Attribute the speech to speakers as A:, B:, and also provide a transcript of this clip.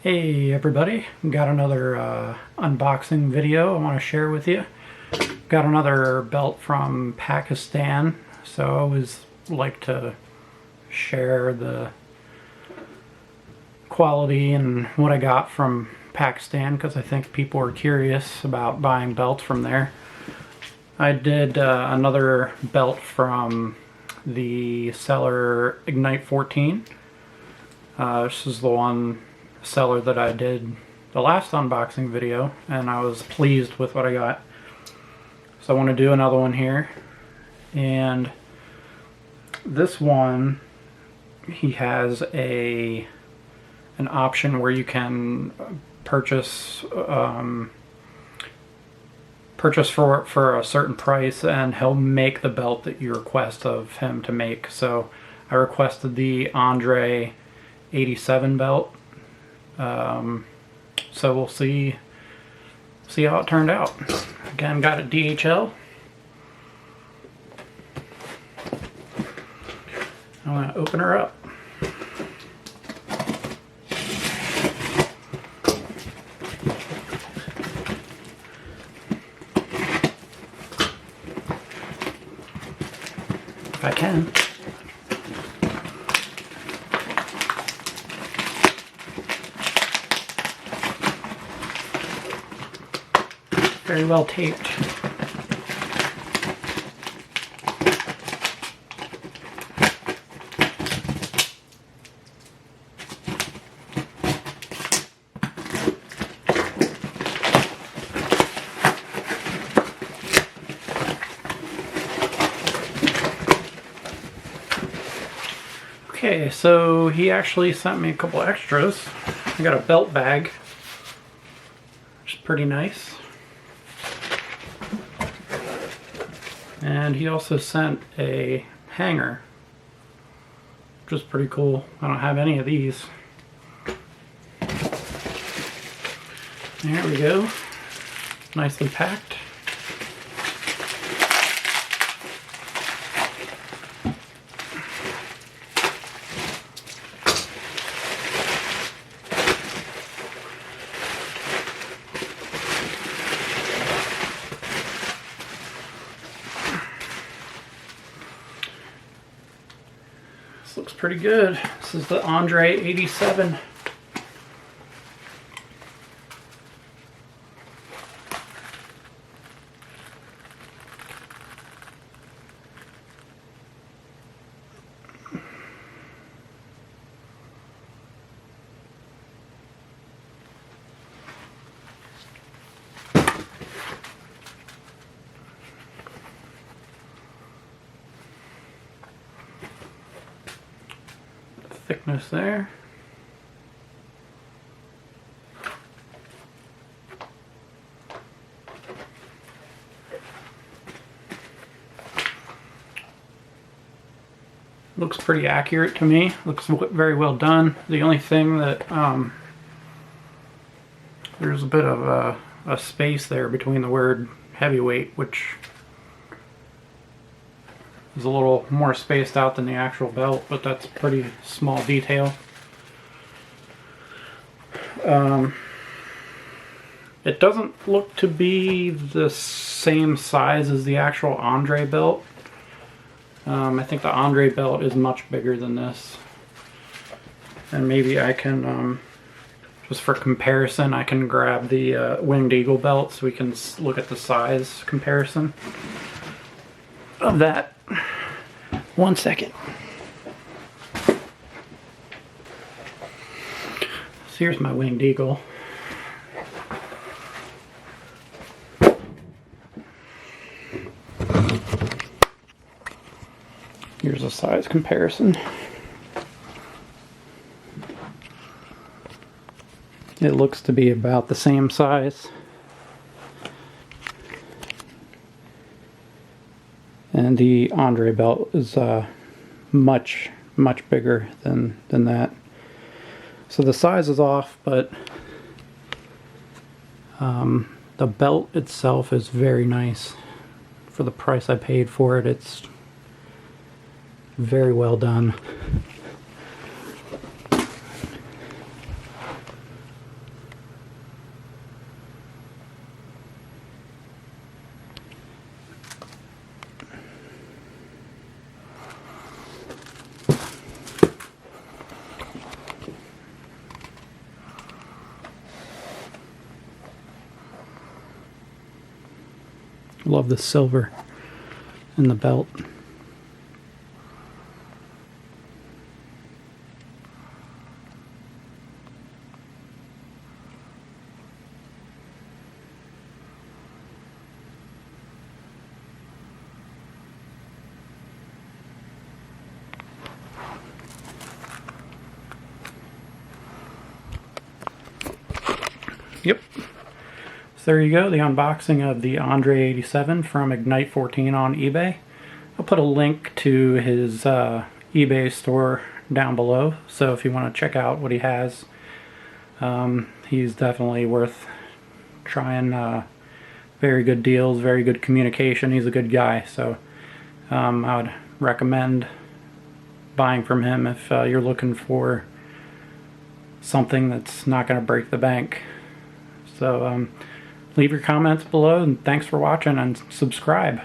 A: Hey everybody, got another unboxing video I want to share with you. Got another belt from Pakistan, so I always like to share the quality and what I got from Pakistan because I think people are curious about buying belts from there. I did another belt from the seller Ignite 14. This is the one seller that I did the last unboxing video, and I was pleased with what I got. So I want to do another one here, and this one, he has an option where you can purchase for a certain price, and he'll make the belt that you request of him to make. So I requested the Andre 87 belt. So we'll see how it turned out. Again, got a DHL. I'm going to open her up. If I can. Very well taped. Okay, so he actually sent me a couple extras. I got a belt bag, which is pretty nice. And he also sent a hanger, which is pretty cool. I don't have any of these. There we go. Nicely packed. Looks pretty good. This is the Andre 87. Thickness there. Looks pretty accurate to me. Looks very well done. The only thing that there's a bit of a space there between the word heavyweight, which is a little more spaced out than the actual belt, but that's a pretty small detail. It doesn't look to be the same size as the actual Andre belt. I think the Andre belt is much bigger than this. And maybe I can, just for comparison, I can grab the Winged Eagle belt so we can look at the size comparison of that. 1 second. So here's my Winged Eagle. Here's a size comparison. It looks to be about the same size. And the Andre belt is much bigger than that. So the size is off, but the belt itself is very nice. For the price I paid for it, it's very well done. Love the silver in the belt. Yep. So there you go, the unboxing of the Andre 87 from Ignite 14 on eBay. I'll put a link to his eBay store down below, so if you want to check out what he has, he's definitely worth trying. Very good deals, very good communication. He's a good guy, so I would recommend buying from him if you're looking for something that's not going to break the bank. So leave your comments below, and thanks for watching, and subscribe.